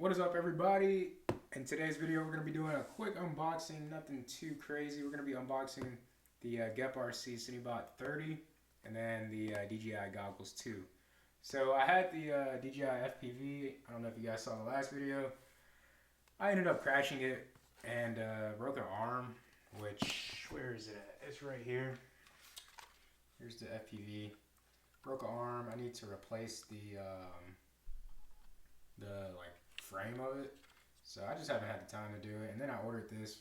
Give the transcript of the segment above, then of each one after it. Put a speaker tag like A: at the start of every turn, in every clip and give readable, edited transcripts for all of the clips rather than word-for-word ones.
A: What is up, everybody? In today's video, we're going to be doing a quick unboxing, nothing too crazy. We're going to be unboxing the Geprc Cinebot 30 and then the DJI goggles 2. So I had the DJI FPV. I don't know if you guys saw the last video. I ended up crashing it and broke an arm, which, where is it at? It's right here. Here's the FPV. Broke an arm. I need to replace the frame of it. So I just haven't had the time to do it. And then I ordered this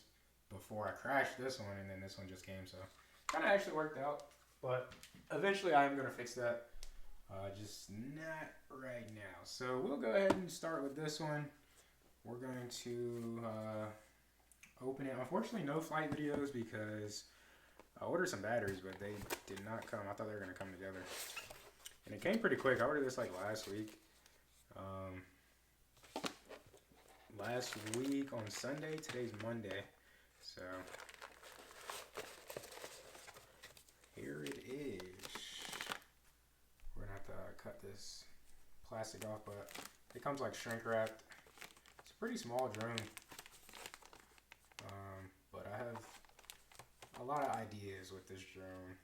A: before I crashed this one, and then this one just came. So kind of actually worked out. But eventually I am going to fix that. Just not right now. So we'll go ahead and start with this one. We're going to open it. Unfortunately, no flight videos because I ordered some batteries, but they did not come. I thought they were going to come together. And it came pretty quick. I ordered this like last week. Last week on Sunday. Today's Monday. So here it is. We're going to have to cut this plastic off, but it comes like shrink wrapped. It's a pretty small drone. But I have a lot of ideas with this drone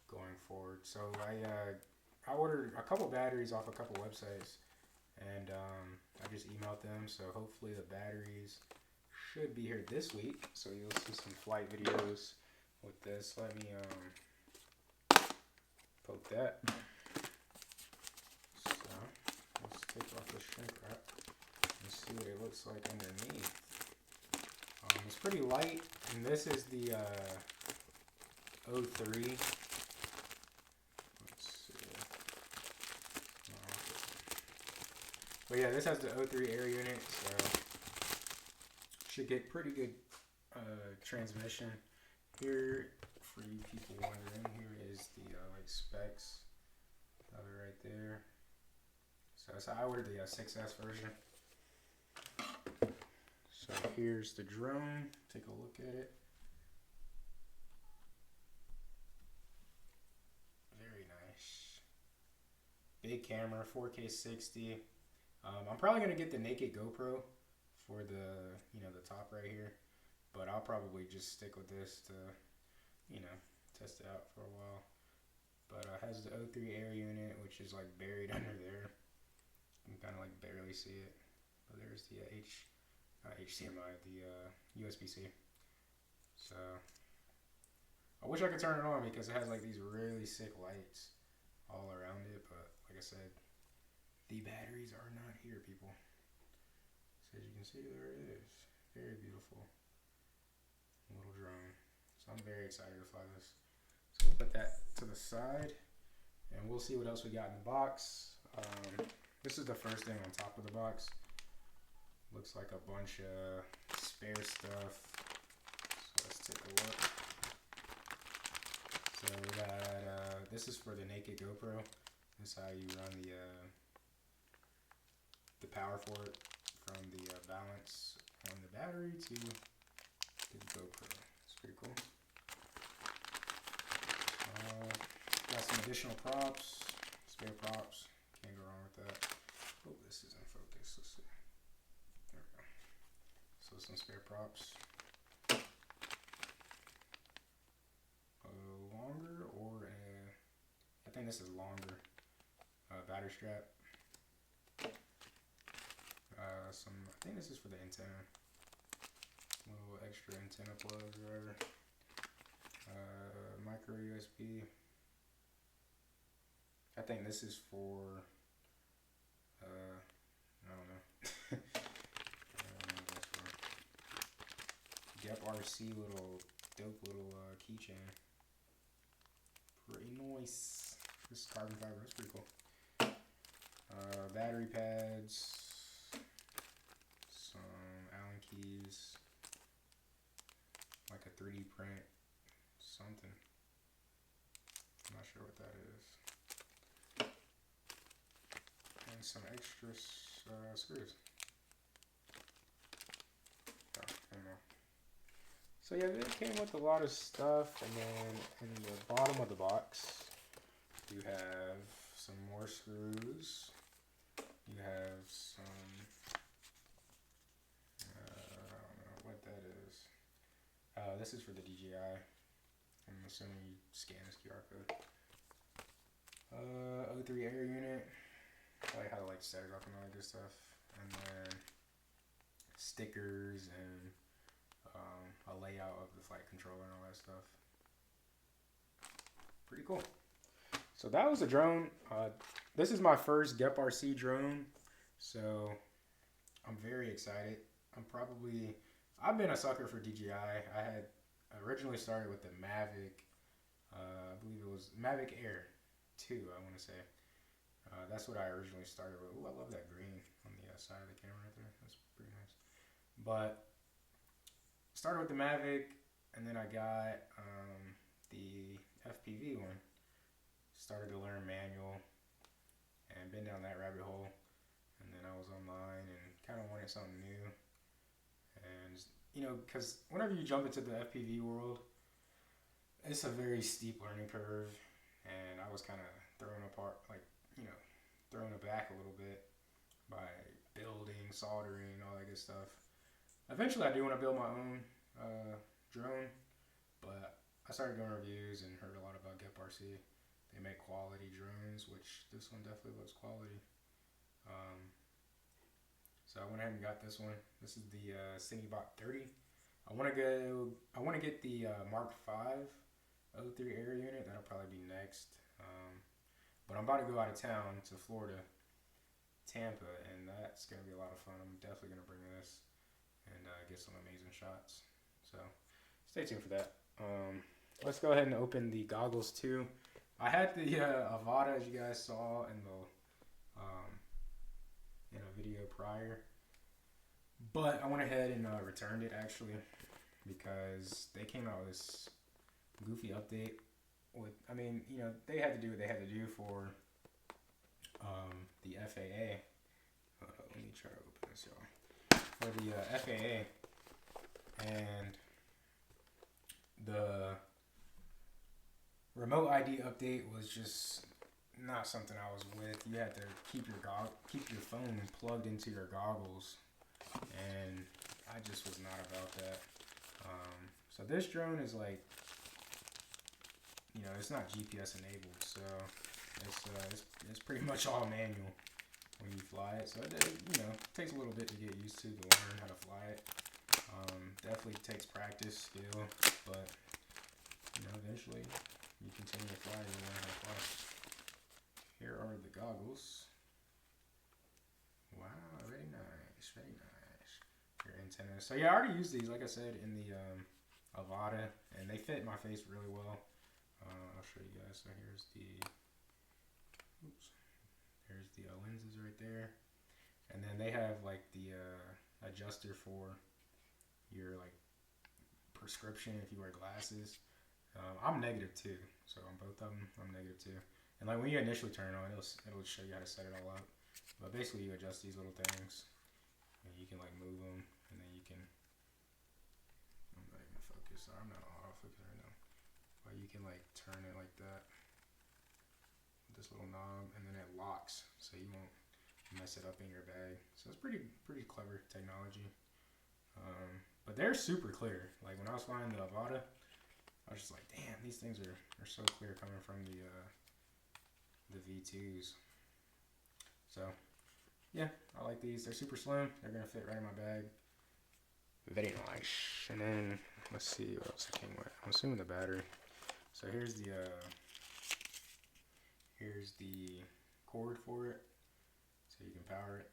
A: going forward. So I ordered a couple batteries off a couple websites, and I just emailed them. So hopefully the batteries should be here this week. So you'll see some flight videos with this. Let me poke that. So let's take off the shrink wrap and see what it looks like underneath. It's pretty light, and this is the 03. Let's see. But yeah, this has the 03 air unit, so should get pretty good transmission. Here, for you people wondering, here is the like specs of it right there. So I ordered the 6S version. So here's the drone. Take a look at it. Very nice. Big camera, 4K 60. I'm probably gonna get the naked GoPro for the the top right here, but I'll probably just stick with this to test it out for a while. But it has the 03 air unit, which is like buried under there. You can kind of like barely see it. But there's the HDMI, the USB-C. So I wish I could turn it on because it has like these really sick lights all around it, but like I said, the batteries are not here, people. So as you can see, there it is. Very beautiful little drone. So I'm very excited to fly this. So we'll put that to the side, and we'll see what else we got in the box. This is the first thing on top of the box. Looks like a bunch of spare stuff. So let's take a look. So we got, this is for the naked GoPro. This is how you run the power for it from the balance on the battery to the GoPro. It's pretty cool. Got some additional props, spare props. Can't go wrong with that. Oh, this is in focus. Let's see. There we go. So some spare props. Longer or I think this is longer. Battery strap. I think this is for the antenna. Little extra antenna plugs or whatever. Micro USB. I think this is for I don't know. Geprc dope little keychain. Pretty nice. This is carbon fiber. That's pretty cool. Battery pads. Some Allen keys. Like a 3D print. Something. I'm not sure what that is. And some extra screws. Oh, I don't know. So yeah, it came with a lot of stuff, and then in the bottom of the box, you have some more screws. You have some this is for the DJI. I'm assuming you scan this QR code. O3 air unit. I like how to set it up and all that good stuff. And then stickers and a layout of the flight controller and all that stuff. Pretty cool. So that was a drone. This is my first Geprc drone, so I'm very excited. I've been a sucker for DJI. I had originally started with the Mavic, I believe it was Mavic Air 2, I want to say. That's what I originally started with. Ooh, I love that green on the side of the camera right there. That's pretty nice. But started with the Mavic, and then I got the FPV one. Started to learn manual, and been down that rabbit hole. And then I was online and kind of wanted something new. And because whenever you jump into the FPV world, it's a very steep learning curve, and I was kind of thrown aback a little bit by building, soldering, all that good stuff. Eventually, I do want to build my own drone, but I started doing reviews and heard a lot about Geprc. They make quality drones, which this one definitely looks quality. So I went ahead and got this one. This is the Cinebot 30. I want to get the Mark V O3 air unit. That'll probably be next. But I'm about to go out of town to Florida, Tampa, and that's gonna be a lot of fun. I'm definitely gonna bring this and get some amazing shots. So stay tuned for that. Let's go ahead and open the goggles too. I had the Avata, as you guys saw in a video prior, but I went ahead and returned it actually because they came out with this goofy update. They had to do what they had to do for the FAA. Let me try to open this, y'all. For the FAA, and the remote ID update was just not something I was with. You had to keep your phone plugged into your goggles, and I just was not about that. So this drone is it's not GPS enabled, so it's pretty much all manual when you fly it. So it takes a little bit to get used to learn how to fly it. Definitely takes practice, skill, but eventually you continue to fly, you learn how to fly. Here are the goggles. Wow, very nice, very nice. Your antennas. So yeah, I already used these, like I said, in the Avata, and they fit my face really well. I'll show you guys. So here's the lenses right there, and then they have the adjuster for your prescription if you wear glasses. I'm -2, so on both of them I'm -2. And when you initially turn it on, it'll show you how to set it all up. But basically, you adjust these little things, and you can move them, and then you can. I'm not even focused. I'm not on autofocus right now. But you can turn it like that, with this little knob, and then it locks, so you won't mess it up in your bag. So it's pretty clever technology. But they're super clear. When I was flying the Avata, I was just like, damn, these things are so clear coming from the V2s. So yeah, I like these. They're super slim. They're gonna fit right in my bag. Very nice. And then let's see what else it came with. I'm assuming the battery. So here's the cord for it, so you can power it.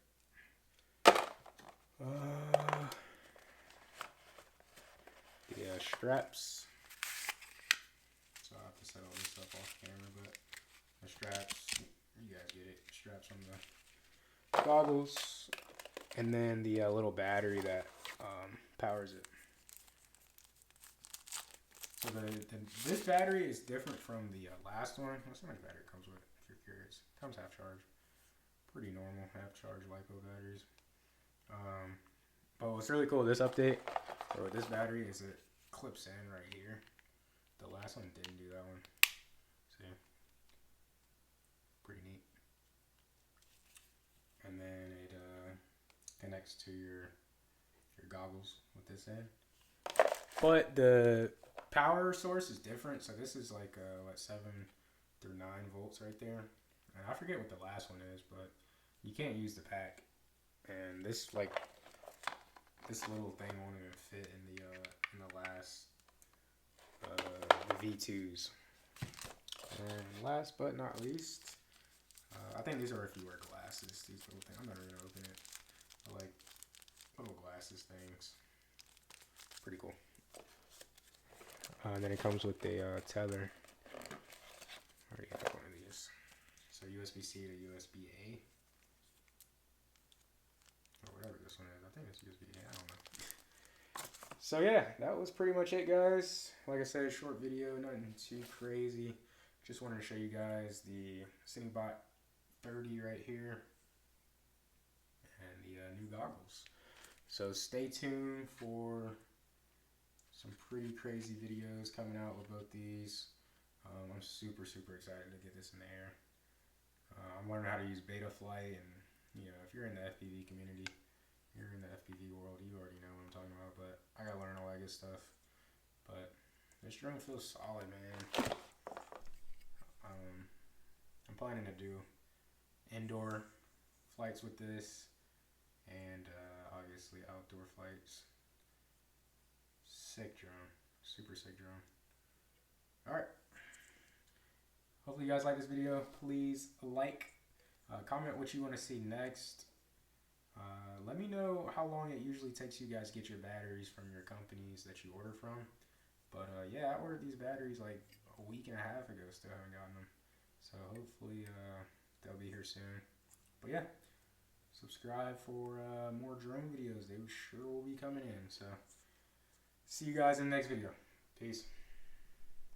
A: The straps. So I'll have to set all this up off camera, but the straps, you guys get it. Straps on the goggles, and then the little battery that powers it. So this battery is different from the last one. What's how much battery it comes with, if you're curious? It comes half charge. Pretty normal half charge LiPo batteries. But what's really cool with this update, or with this battery, is it clips in right here. The last one didn't do that one. See? Pretty neat. And then it connects to your goggles with this end. But the power source is different. So this is like what 7 through 9 volts right there. And I forget what the last one is, but you can't use the pack. And this this little thing won't even fit in the last the V2s. And last but not least, I think these are if you wear glasses. These little things. I'm never gonna open it. I like little glasses things. Pretty cool. And then it comes with a tether. I already have one of these. So USB-C to USB-A. Or whatever this one is. I think it's USB-A. I don't know. So yeah, that was pretty much it, guys. Like I said, short video, nothing too crazy. Just wanted to show you guys the Cinebot 30 right here. And the new goggles. So stay tuned for some pretty crazy videos coming out with both these. I'm super excited to get this in the air. I'm learning how to use Betaflight, and you know, if you're in the FPV community, you're in the FPV world, you already know what I'm talking about. But I gotta learn all that good stuff. But this drone feels solid, man. I'm planning to do indoor flights with this, and obviously outdoor flights. Sick drone. Super sick drone. Alright. Hopefully you guys like this video. Please like. Comment what you want to see next. Let me know how long it usually takes you guys to get your batteries from your companies that you order from. But yeah, I ordered these batteries like a week and a half ago. Still haven't gotten them. So hopefully they'll be here soon. But yeah. Subscribe for more drone videos. They sure will be coming in. So see you guys in the next video. Peace.